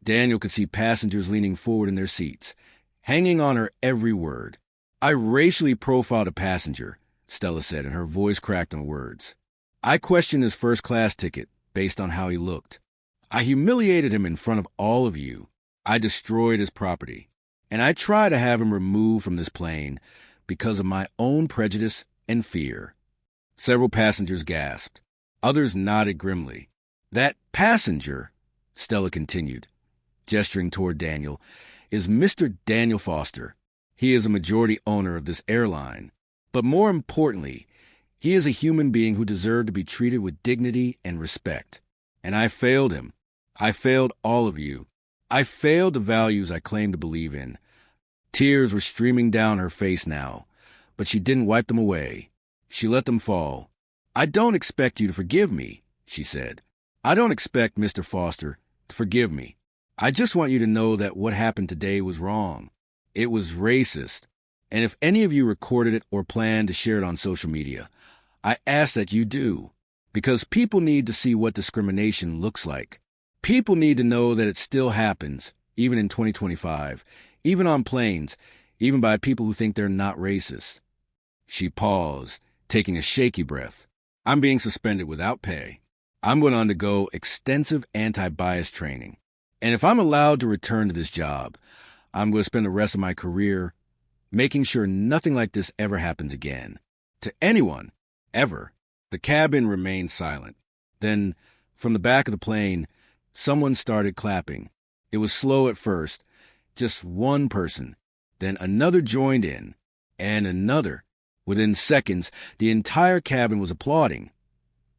Daniel could see passengers leaning forward in their seats, hanging on her every word. "I racially profiled a passenger," Stella said, and her voice cracked on words. "I questioned his first-class ticket based on how he looked. I humiliated him in front of all of you. I destroyed his property. And I tried to have him removed from this plane because of my own prejudice and fear." Several passengers gasped. Others nodded grimly. "That passenger," Stella continued, gesturing toward Daniel, "is Mr. Daniel Foster. He is a majority owner of this airline. But more importantly, he is a human being who deserved to be treated with dignity and respect. And I failed him. I failed all of you. I failed the values I claimed to believe in." Tears were streaming down her face now, but she didn't wipe them away. She let them fall. "I don't expect you to forgive me," she said. "I don't expect Mr. Foster to forgive me. I just want you to know that what happened today was wrong. It was racist. And if any of you recorded it or plan to share it on social media, I ask that you do, because people need to see what discrimination looks like. People need to know that it still happens, even in 2025, even on planes, even by people who think they're not racist." She paused, taking a shaky breath. "I'm being suspended without pay. I'm going to undergo extensive anti-bias training. And if I'm allowed to return to this job, I'm going to spend the rest of my career making sure nothing like this ever happens again. To anyone, ever." The cabin remained silent. Then, from the back of the plane, someone started clapping. It was slow at first, just one person. Then another joined in, and another. Within seconds, the entire cabin was applauding.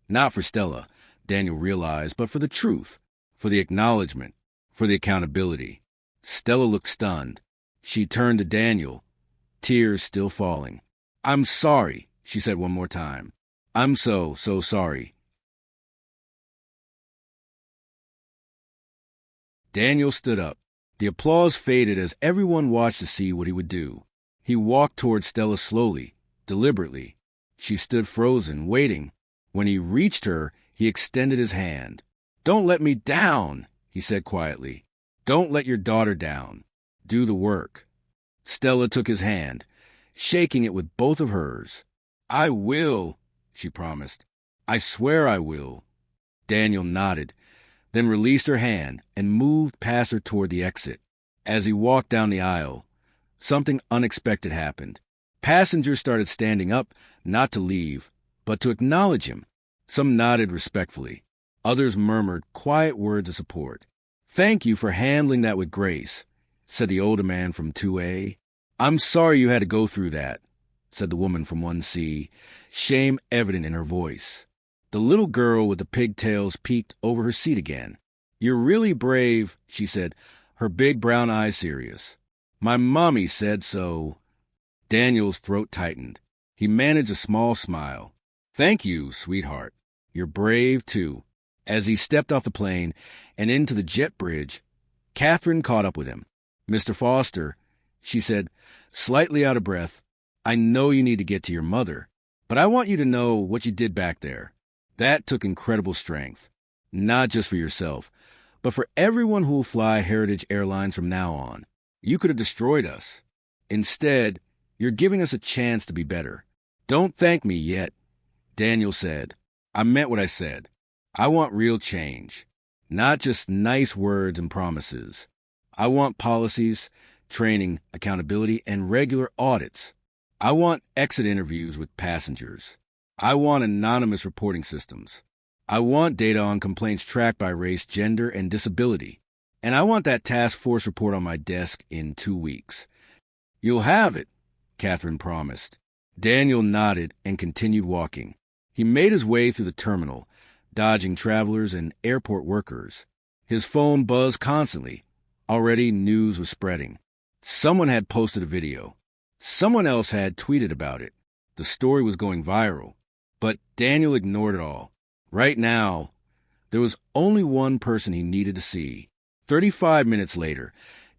Not for Stella, Daniel realized, but for the truth, for the acknowledgement, for the accountability. Stella looked stunned. She turned to Daniel, tears still falling. "I'm sorry," she said one more time. "I'm so sorry." Daniel stood up. The applause faded as everyone watched to see what he would do. He walked toward Stella slowly, deliberately. She stood frozen, waiting. When he reached her, he extended his hand. "Don't let me down," he said quietly. "Don't let your daughter down. Do the work." Stella took his hand, shaking it with both of hers. "I will," she promised. "I swear I will." Daniel nodded, then released her hand and moved past her toward the exit. As he walked down the aisle, something unexpected happened. Passengers started standing up, not to leave, but to acknowledge him. Some nodded respectfully. Others murmured quiet words of support. "Thank you for handling that with grace," said the older man from 2A. "I'm sorry you had to go through that," said the woman from 1C, shame evident in her voice. The little girl with the pigtails peeked over her seat again. "You're really brave," she said, her big brown eyes serious. "My mommy said so." Daniel's throat tightened. He managed a small smile. "Thank you, sweetheart. You're brave, too." As he stepped off the plane and into the jet bridge, Catherine caught up with him. "Mr. Foster," she said, slightly out of breath, "I know you need to get to your mother, but I want you to know what you did back there. That took incredible strength, not just for yourself, but for everyone who will fly Heritage Airlines from now on. You could have destroyed us. Instead, you're giving us a chance to be better. Don't thank me yet." Daniel said, "I meant what I said. I want real change, not just nice words and promises. I want policies, training, accountability, and regular audits. I want exit interviews with passengers. I want anonymous reporting systems. I want data on complaints tracked by race, gender, and disability. And I want that task force report on my desk in 2 weeks." "You'll have it," Catherine promised. Daniel nodded and continued walking. He made his way through the terminal, dodging travelers and airport workers. His phone buzzed constantly. Already news was spreading. Someone had posted a video. Someone else had tweeted about it. The story was going viral. But Daniel ignored it all. Right now, there was only one person he needed to see. 35 minutes later,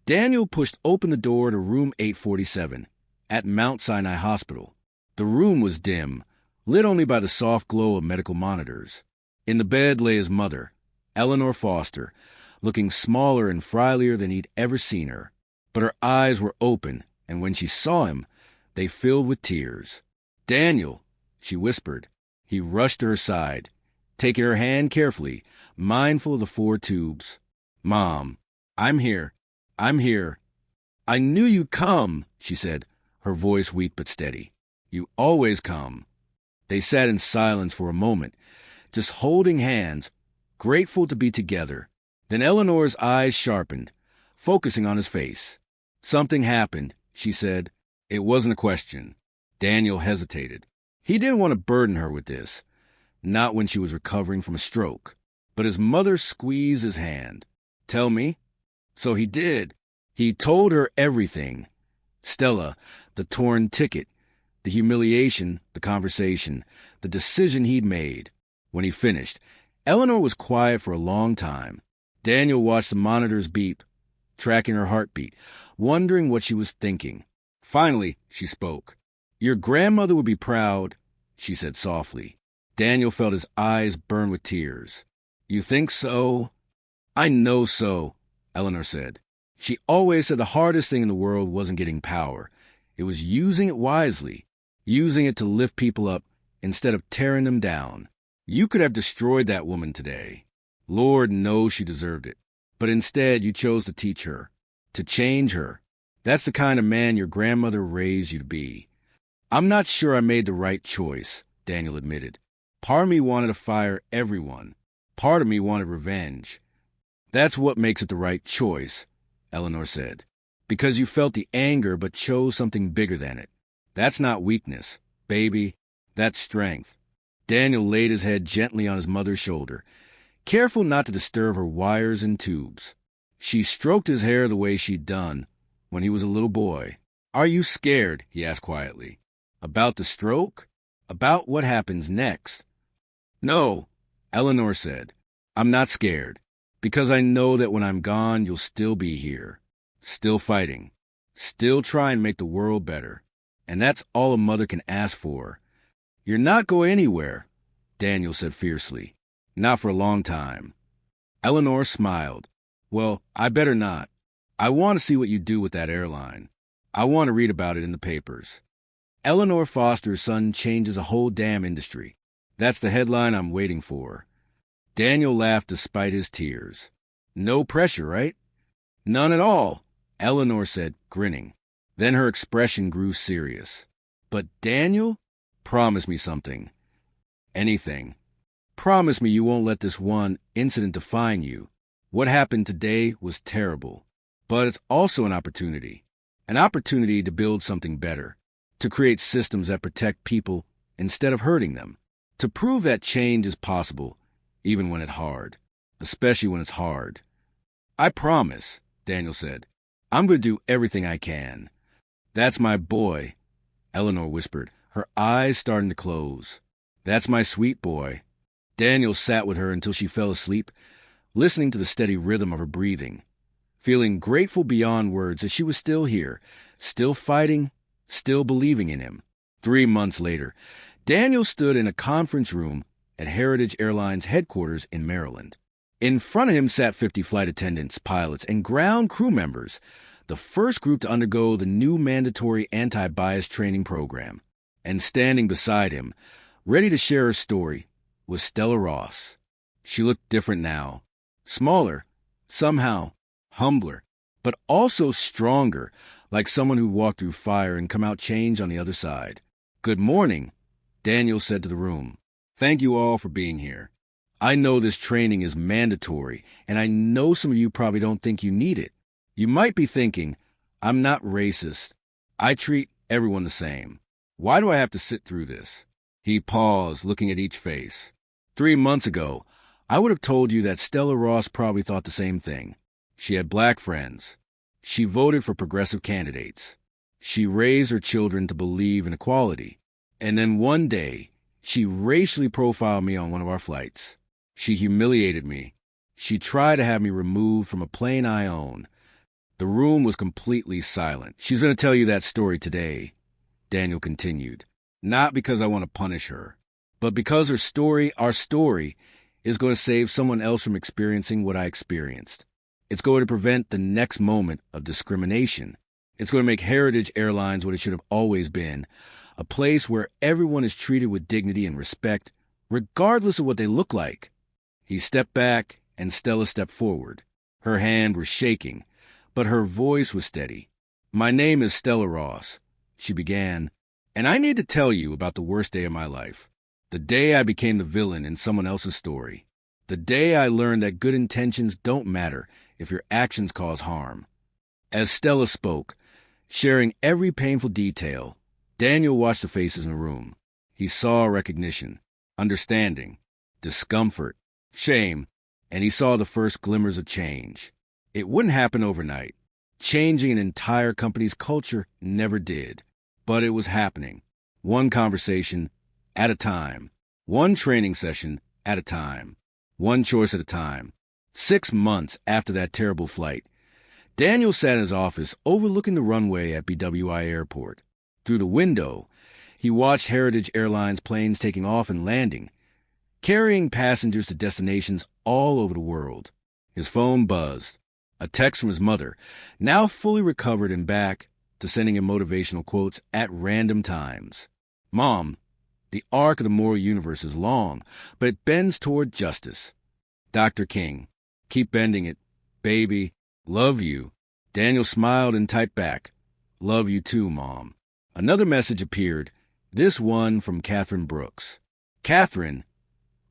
Daniel pushed open the door to room 847 at Mount Sinai Hospital. The room was dim, lit only by the soft glow of medical monitors. In the bed lay his mother, Eleanor Foster, looking smaller and frilier than he'd ever seen her. But her eyes were open, and when she saw him, they filled with tears. "Daniel," she whispered. He rushed to her side, taking her hand carefully, mindful of the 4 tubes. "Mom, I'm here. I'm here." "I knew you'd come," she said, her voice weak but steady. "You always come." They sat in silence for a moment, just holding hands, grateful to be together. Then Eleanor's eyes sharpened, focusing on his face. "Something happened," she said. It wasn't a question. Daniel hesitated. He didn't want to burden her with this, not when she was recovering from a stroke. But his mother squeezed his hand. "Tell me." So he did. He told her everything. Stella, the torn ticket, the humiliation, the conversation, the decision he'd made. When he finished, Eleanor was quiet for a long time. Daniel watched the monitors beep, tracking her heartbeat, wondering what she was thinking. Finally, she spoke. "Your grandmother would be proud," she said softly. Daniel felt his eyes burn with tears. "You think so?" "I know so," Eleanor said. She always said the hardest thing in the world wasn't getting power. It was using it wisely, using it to lift people up instead of tearing them down. You could have destroyed that woman today. Lord knows she deserved it. But instead, you chose to teach her, to change her. That's the kind of man your grandmother raised you to be. "I'm not sure I made the right choice," Daniel admitted. "Part of me wanted to fire everyone. Part of me wanted revenge." "That's what makes it the right choice," Eleanor said. "Because you felt the anger but chose something bigger than it. That's not weakness, baby. That's strength." Daniel laid his head gently on his mother's shoulder, careful not to disturb her wires and tubes. She stroked his hair the way she'd done when he was a little boy. "Are you scared?" he asked quietly. "About the stroke? About what happens next?" "No," Eleanor said. "I'm not scared, because I know that when I'm gone, you'll still be here, still fighting, still trying to make the world better. And that's all a mother can ask for." "You're not going anywhere," Daniel said fiercely. "Not for a long time." Eleanor smiled. "Well, I better not. I want to see what you do with that airline. I want to read about it in the papers. Eleanor Foster's son changes a whole damn industry. That's the headline I'm waiting for." Daniel laughed despite his tears. "No pressure, right?" "None at all," Eleanor said, grinning. Then her expression grew serious. "But Daniel, promise me something. Anything. Promise me you won't let this one incident define you. What happened today was terrible, but it's also an opportunity to build something better, to create systems that protect people instead of hurting them, to prove that change is possible, even when it's hard, especially when it's hard. I promise, Daniel said. I'm going to do everything I can. That's my boy, Eleanor whispered, her eyes starting to close. That's my sweet boy. Daniel sat with her until she fell asleep, listening to the steady rhythm of her breathing, feeling grateful beyond words that she was still here, still fighting, still believing in him. 3 months later, Daniel stood in a conference room at Heritage Airlines headquarters in Maryland. In front of him sat 50 flight attendants, pilots, and ground crew members, the first group to undergo the new mandatory anti-bias training program. And standing beside him, ready to share her story, was Stella Ross. She looked different now. Smaller, somehow, humbler, but also stronger, like someone who walked through fire and come out changed on the other side. "Good morning," Daniel said to the room. "Thank you all for being here. I know this training is mandatory, and I know some of you probably don't think you need it. You might be thinking, I'm not racist. I treat everyone the same. Why do I have to sit through this?" He paused, looking at each face. 3 months ago, I would have told you that Stella Ross probably thought the same thing. She had black friends. She voted for progressive candidates. She raised her children to believe in equality. And then one day, she racially profiled me on one of our flights. She humiliated me. She tried to have me removed from a plane I own. The room was completely silent. "She's going to tell you that story today," Daniel continued. "Not because I want to punish her, but because her story, our story, is going to save someone else from experiencing what I experienced. It's going to prevent the next moment of discrimination. It's going to make Heritage Airlines what it should have always been, a place where everyone is treated with dignity and respect, regardless of what they look like." He stepped back, and Stella stepped forward. Her hand was shaking, but her voice was steady. "My name is Stella Ross," she began, "and I need to tell you about the worst day of my life. The day I became the villain in someone else's story. The day I learned that good intentions don't matter if your actions cause harm." As Stella spoke, sharing every painful detail, Daniel watched the faces in the room. He saw recognition, understanding, discomfort, shame, and he saw the first glimmers of change. It wouldn't happen overnight. Changing an entire company's culture never did. But it was happening. One conversation at a time. One training session at a time. One choice at a time. 6 months after that terrible flight, Daniel sat in his office overlooking the runway at BWI Airport. Through the window, he watched Heritage Airlines planes taking off and landing, carrying passengers to destinations all over the world. His phone buzzed. A text from his mother, now fully recovered and back to sending him motivational quotes at random times. "Mom, the arc of the moral universe is long, but it bends toward justice. Dr. King, keep bending it. Baby, love you." Daniel smiled and typed back, "Love you too, Mom." Another message appeared, this one from Catherine Brooks. "Catherine,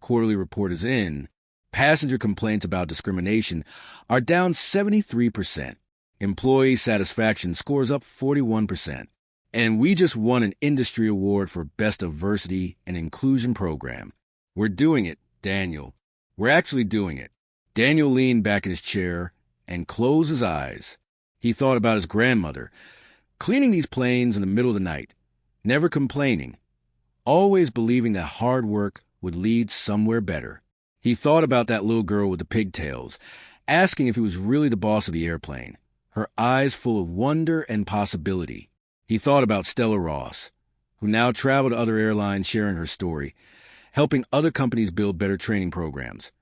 quarterly report is in. Passenger complaints about discrimination are down 73%. Employee satisfaction scores up 41%. And we just won an industry award for Best Diversity and Inclusion Program. We're doing it, Daniel. We're actually doing it." Daniel leaned back in his chair and closed his eyes. He thought about his grandmother, cleaning these planes in the middle of the night, never complaining, always believing that hard work would lead somewhere better. He thought about that little girl with the pigtails, asking if he was really the boss of the airplane, her eyes full of wonder and possibility. He thought about Stella Ross, who now traveled to other airlines sharing her story, helping other companies build better training programs,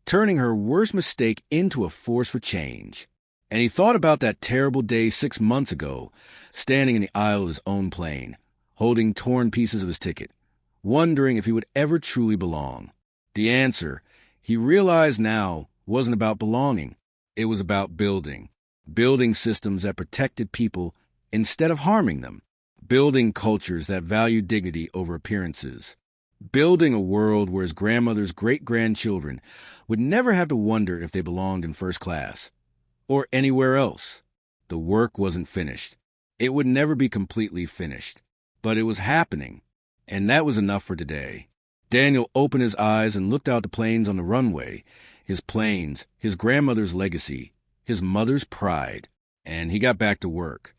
turning her worst mistake into a force for change. And he thought about that terrible day 6 months ago, standing in the aisle of his own plane, holding torn pieces of his ticket, wondering if he would ever truly belong. The answer, he realized now, wasn't about belonging. It was about building systems that protected people instead of harming them, building cultures that valued dignity over appearances, building a world where his grandmother's great-grandchildren would never have to wonder if they belonged in first class or anywhere else. The work wasn't finished. It would never be completely finished, but it was happening, and that was enough for today. Daniel opened his eyes and looked out the planes on the runway. His planes, his grandmother's legacy, his mother's pride, and he got back to work.